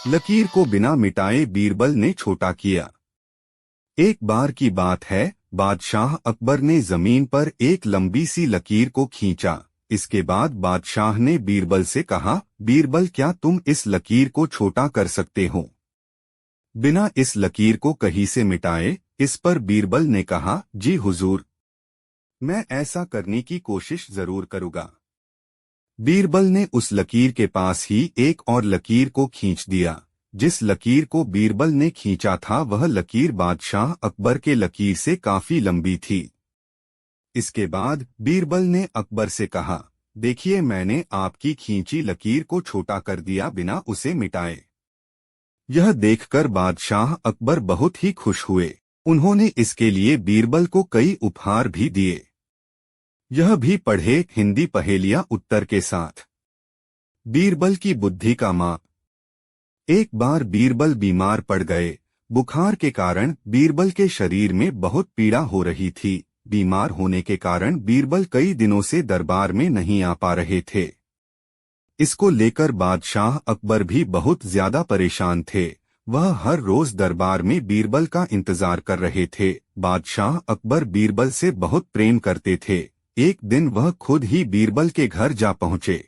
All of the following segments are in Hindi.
लकीर को बिना मिटाए बीरबल ने छोटा किया। एक बार की बात है, बादशाह अकबर ने जमीन पर एक लंबी सी लकीर को खींचा। इसके बाद बादशाह ने बीरबल से कहा, बीरबल क्या तुम इस लकीर को छोटा कर सकते हो? बिना इस लकीर को कहीं से मिटाए। इस पर बीरबल ने कहा, जी हुजूर, मैं ऐसा करने की कोशिश जरूर करूँगा। बीरबल ने उस लकीर के पास ही एक और लकीर को खींच दिया। जिस लकीर को बीरबल ने खींचा था वह लकीर बादशाह अकबर के लकीर से काफी लंबी थी। इसके बाद बीरबल ने अकबर से कहा, देखिए मैंने आपकी खींची लकीर को छोटा कर दिया बिना उसे मिटाए। यह देखकर बादशाह अकबर बहुत ही खुश हुए। उन्होंने इसके लिए बीरबल को कई उपहार भी दिए। यह भी पढ़े हिंदी पहेलियां उत्तर के साथ। बीरबल की बुद्धि का माप। एक बार बीरबल बीमार पड़ गए। बुखार के कारण बीरबल के शरीर में बहुत पीड़ा हो रही थी। बीमार होने के कारण बीरबल कई दिनों से दरबार में नहीं आ पा रहे थे। इसको लेकर बादशाह अकबर भी बहुत ज्यादा परेशान थे। वह हर रोज दरबार में बीरबल का इंतजार कर रहे थे। बादशाह अकबर बीरबल से बहुत प्रेम करते थे। एक दिन वह खुद ही बीरबल के घर जा पहुंचे।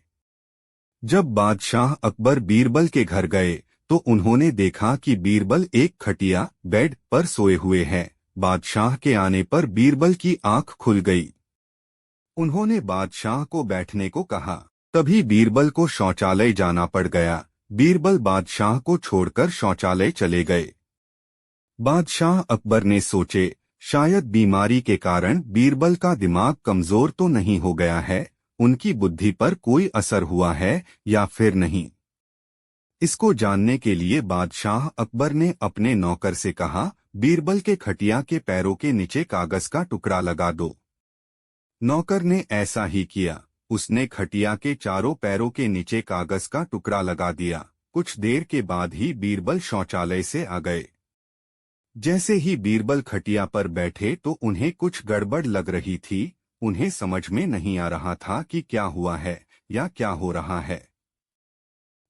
जब बादशाह अकबर बीरबल के घर गए तो उन्होंने देखा कि बीरबल एक खटिया बेड पर सोए हुए हैं। बादशाह के आने पर बीरबल की आंख खुल गई। उन्होंने बादशाह को बैठने को कहा। तभी बीरबल को शौचालय जाना पड़ गया। बीरबल बादशाह को छोड़कर शौचालय चले गए। बादशाह अकबर ने सोचे, शायद बीमारी के कारण बीरबल का दिमाग कमजोर तो नहीं हो गया है, उनकी बुद्धि पर कोई असर हुआ है या फिर नहीं। इसको जानने के लिए बादशाह अकबर ने अपने नौकर से कहा, बीरबल के खटिया के पैरों के नीचे कागज का टुकड़ा लगा दो। नौकर ने ऐसा ही किया। उसने खटिया के चारों पैरों के नीचे कागज का टुकड़ा लगा दिया। कुछ देर के बाद ही बीरबल शौचालय से आ गए। जैसे ही बीरबल खटिया पर बैठे तो उन्हें कुछ गड़बड़ लग रही थी। उन्हें समझ में नहीं आ रहा था कि क्या हुआ है या क्या हो रहा है,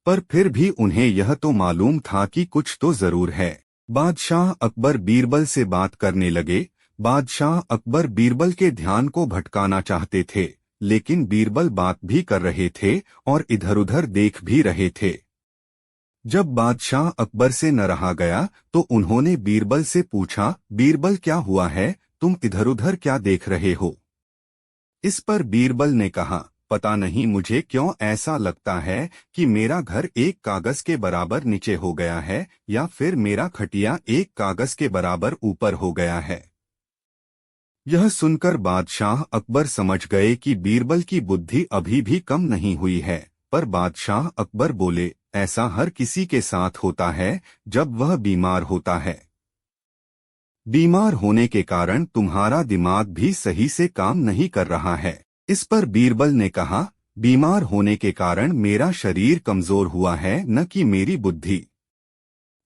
पर फिर भी उन्हें यह तो मालूम था कि कुछ तो जरूर है। बादशाह अकबर बीरबल से बात करने लगे। बादशाह अकबर बीरबल के ध्यान को भटकाना चाहते थे, लेकिन बीरबल बात भी कर रहे थे और इधर-उधर देख भी रहे थे। जब बादशाह अकबर से न रहा गया तो उन्होंने बीरबल से पूछा, बीरबल क्या हुआ है, तुम इधर-उधर क्या देख रहे हो? इस पर बीरबल ने कहा, पता नहीं मुझे क्यों ऐसा लगता है कि मेरा घर एक कागज के बराबर नीचे हो गया है या फिर मेरा खटिया एक कागज के बराबर ऊपर हो गया है। यह सुनकर बादशाह अकबर समझ गए कि बीरबल की बुद्धि अभी भी कम नहीं हुई है। पर बादशाह अकबर बोले, ऐसा हर किसी के साथ होता है जब वह बीमार होता है। बीमार होने के कारण तुम्हारा दिमाग भी सही से काम नहीं कर रहा है। इस पर बीरबल ने कहा, बीमार होने के कारण मेरा शरीर कमजोर हुआ है, न कि मेरी बुद्धि।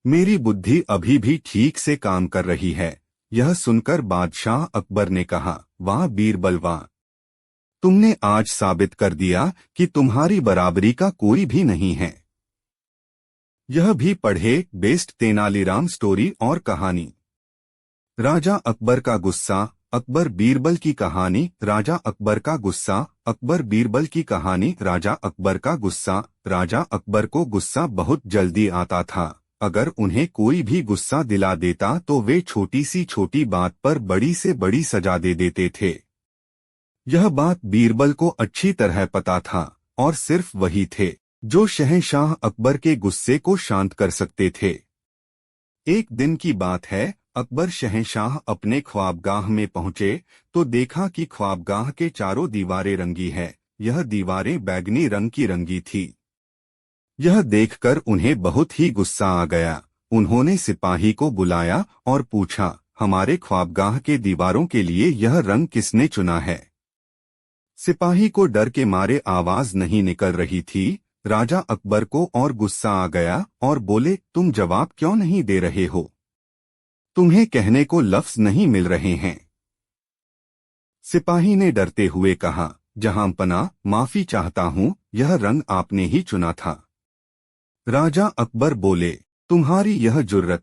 मेरी बुद्धि अभी भी ठीक से काम कर रही है। यह सुनकर बादशाह अकबर ने कहा, वाह बीरबल वाह, तुमने आज साबित कर दिया कि तुम्हारी बराबरी का कोई भी नहीं है। यह भी पढ़े बेस्ट तेनालीराम स्टोरी और कहानी। राजा अकबर का गुस्सा। अकबर बीरबल की कहानी। राजा अकबर का गुस्सा। अकबर बीरबल की कहानी। राजा अकबर का गुस्सा। राजा अकबर को गुस्सा बहुत जल्दी आता था। अगर उन्हें कोई भी गुस्सा दिला देता तो वे छोटी सी छोटी बात पर बड़ी से बड़ी सजा दे देते थे। यह बात बीरबल को अच्छी तरह पता था और सिर्फ वही थे जो शहंशाह अकबर के गुस्से को शांत कर सकते थे। एक दिन की बात है, अकबर शहंशाह अपने ख्वाबगाह में पहुंचे तो देखा कि ख्वाबगाह के चारों दीवारें रंगी है। यह दीवारें बैगनी रंग की रंगी थी। यह देखकर उन्हें बहुत ही गुस्सा आ गया। उन्होंने सिपाही को बुलाया और पूछा, हमारे ख्वाबगाह के दीवारों के लिए यह रंग किसने चुना है? सिपाही को डर के मारे आवाज नहीं निकल रही थी। राजा अकबर को और गुस्सा आ गया और बोले, तुम जवाब क्यों नहीं दे रहे हो? तुम्हें कहने को लफ्ज नहीं मिल रहे हैं। सिपाही ने डरते हुए कहा, जहांपना, माफी चाहता हूं, यह रंग आपने ही चुना था। राजा अकबर बोले, तुम्हारी यह जुर्रत!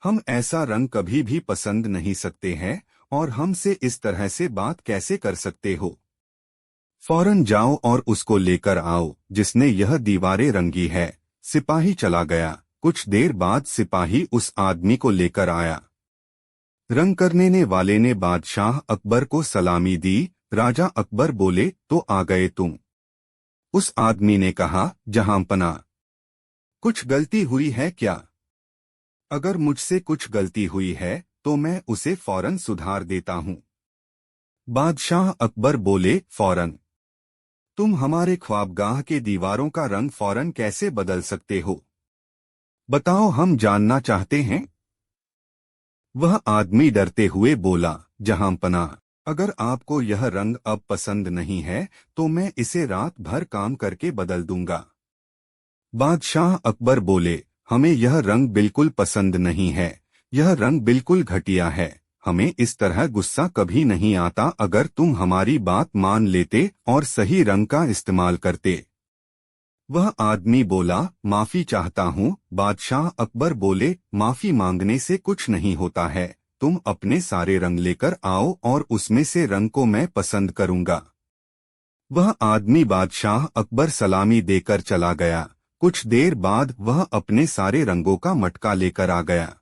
हम ऐसा रंग कभी भी पसंद नहीं सकते हैं, और हमसे इस तरह से बात कैसे कर सकते हो? फौरन जाओ और उसको लेकर आओ जिसने यह दीवारें रंगी है। सिपाही चला गया। कुछ देर बाद सिपाही उस आदमी को लेकर आया। रंग करने वाले ने बादशाह अकबर को सलामी दी। राजा अकबर बोले, तो आ गए तुम? उस आदमी ने कहा, जहांपना, कुछ गलती हुई है क्या? अगर मुझसे कुछ गलती हुई है तो मैं उसे फौरन सुधार देता हूँ। बादशाह अकबर बोले, फौरन? तुम हमारे ख्वाबगाह के दीवारों का रंग फौरन कैसे बदल सकते हो? बताओ, हम जानना चाहते हैं। वह आदमी डरते हुए बोला, जहांपनाह, अगर आपको यह रंग अब पसंद नहीं है तो मैं इसे रात भर काम करके बदल दूंगा। बादशाह अकबर बोले, हमें यह रंग बिल्कुल पसंद नहीं है। यह रंग बिल्कुल घटिया है। हमें इस तरह गुस्सा कभी नहीं आता अगर तुम हमारी बात मान लेते और सही रंग का इस्तेमाल करते। वह आदमी बोला, माफी चाहता हूँ। बादशाह अकबर बोले, माफी मांगने से कुछ नहीं होता है। तुम अपने सारे रंग लेकर आओ और उसमें से रंग को मैं पसंद करूंगा। वह आदमी बादशाह अकबर सलामी देकर चला गया। कुछ देर बाद वह अपने सारे रंगों का मटका लेकर आ गया।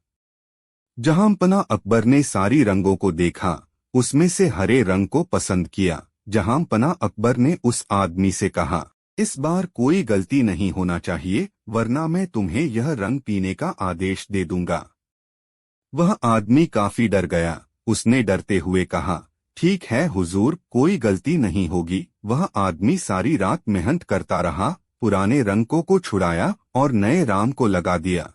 जहांपना अकबर ने सारी रंगों को देखा, उसमें से हरे रंग को पसंद किया। जहांपना अकबर ने उस आदमी से कहा, इस बार कोई गलती नहीं होना चाहिए, वरना मैं तुम्हें यह रंग पीने का आदेश दे दूंगा। वह आदमी काफी डर गया। उसने डरते हुए कहा, ठीक है हुजूर, कोई गलती नहीं होगी। वह आदमी सारी रात मेहनत करता रहा, पुराने रंगों को छुड़ाया और नए राम को लगा दिया।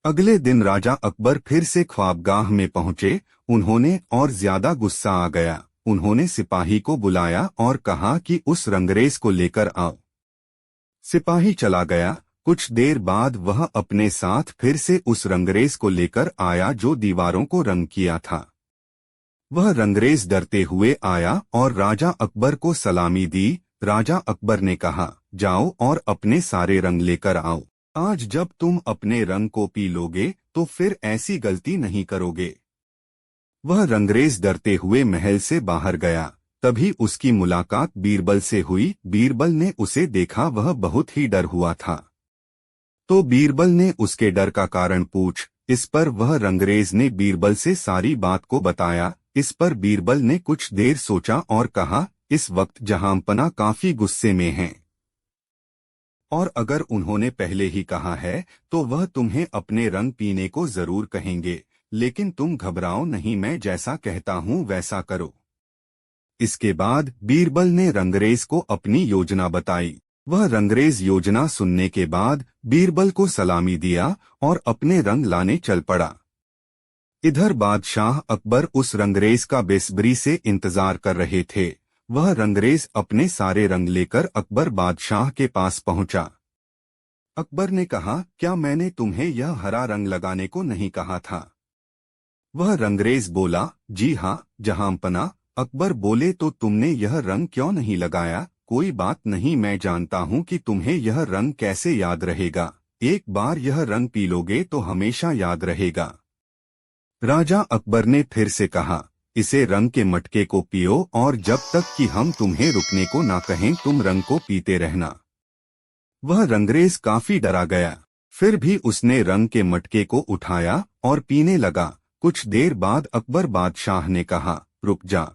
अगले दिन राजा अकबर फिर से ख्वाबगाह में पहुंचे। उन्होंने और ज्यादा गुस्सा आ गया। उन्होंने सिपाही को बुलाया और कहा कि उस रंगरेज को लेकर आओ। सिपाही चला गया। कुछ देर बाद वह अपने साथ फिर से उस रंगरेज को लेकर आया जो दीवारों को रंग किया था। वह रंगरेज डरते हुए आया और राजा अकबर को सलामी दी। राजा अकबर ने कहा, जाओ और अपने सारे रंग लेकर आओ। आज जब तुम अपने रंग को पी लोगे तो फिर ऐसी गलती नहीं करोगे। वह रंगरेज डरते हुए महल से बाहर गया। तभी उसकी मुलाकात बीरबल से हुई। बीरबल ने उसे देखा, वह बहुत ही डर हुआ था। तो बीरबल ने उसके डर का कारण पूछ। इस पर वह रंगरेज ने बीरबल से सारी बात को बताया। इस पर बीरबल ने कुछ देर सोचा और कहा, इस वक्त जहांपना काफी गुस्से में हैं, और अगर उन्होंने पहले ही कहा है तो वह तुम्हें अपने रंग पीने को जरूर कहेंगे। लेकिन तुम घबराओ नहीं, मैं जैसा कहता हूँ वैसा करो। इसके बाद बीरबल ने रंगरेज को अपनी योजना बताई। वह रंगरेज योजना सुनने के बाद बीरबल को सलामी दिया और अपने रंग लाने चल पड़ा। इधर बादशाह अकबर उस रंगरेज का बेसब्री से इंतजार कर रहे थे। वह रंगरेज अपने सारे रंग लेकर अकबर बादशाह के पास पहुंचा। अकबर ने कहा, क्या मैंने तुम्हें यह हरा रंग लगाने को नहीं कहा था? वह रंगरेज बोला, जी हाँ जहांपना। अकबर बोले, तो तुमने यह रंग क्यों नहीं लगाया? कोई बात नहीं, मैं जानता हूँ कि तुम्हें यह रंग कैसे याद रहेगा। एक बार यह रंग पी लोगे तो हमेशा याद रहेगा। राजा अकबर ने फिर से कहा, इसे रंग के मटके को पियो और जब तक कि हम तुम्हें रुकने को ना कहें तुम रंग को पीते रहना। वह रंगरेज काफी डरा गया। फिर भी उसने रंग के मटके को उठाया और पीने लगा। कुछ देर बाद अकबर बादशाह ने कहा, रुक जा,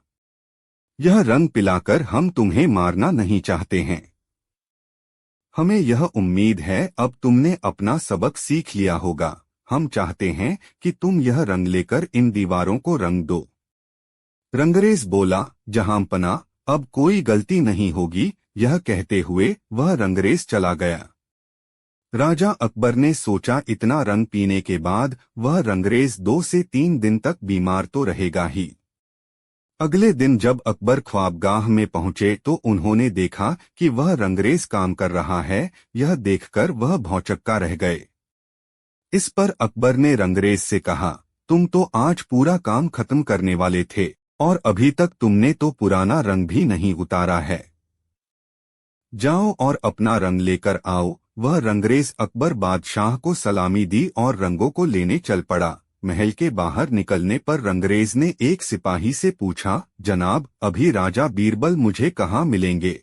यह रंग पिलाकर हम तुम्हें मारना नहीं चाहते हैं। हमें यह उम्मीद है अब तुमने अपना सबक सीख लिया होगा। हम चाहते हैं कि तुम यह रंग लेकर इन दीवारों को रंग दो। रंगरेज बोला, जहांपना, अब कोई गलती नहीं होगी। यह कहते हुए वह रंगरेज चला गया। राजा अकबर ने सोचा, इतना रंग पीने के बाद वह रंगरेज 2 से 3 दिन तक बीमार तो रहेगा ही। अगले दिन जब अकबर ख्वाबगाह में पहुंचे तो उन्होंने देखा कि वह रंगरेज काम कर रहा है। यह देखकर वह भौचक्का रह गए। इस पर अकबर ने रंगरेज से कहा, तुम तो आज पूरा काम खत्म करने वाले थे और अभी तक तुमने तो पुराना रंग भी नहीं उतारा है। जाओ और अपना रंग लेकर आओ। वह रंगरेज अकबर बादशाह को सलामी दी और रंगों को लेने चल पड़ा। महल के बाहर निकलने पर रंगरेज ने एक सिपाही से पूछा, जनाब, अभी राजा बीरबल मुझे कहाँ मिलेंगे?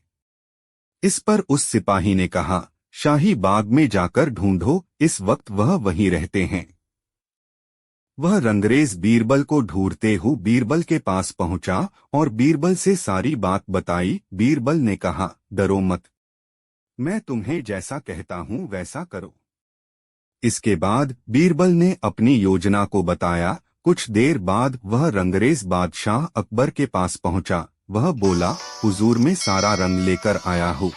इस पर उस सिपाही ने कहा, शाही बाग में जाकर ढूंढो, इस वक्त वह वहीं रहते हैं। वह रंगरेज बीरबल को ढूंढते हुए बीरबल के पास पहुंचा और बीरबल से सारी बात बताई। बीरबल ने कहा, डरो मत, मैं तुम्हें जैसा कहता हूं वैसा करो। इसके बाद बीरबल ने अपनी योजना को बताया। कुछ देर बाद वह रंगरेज बादशाह अकबर के पास पहुंचा। वह बोला, हुजूर, मैं सारा रंग लेकर आया हूँ।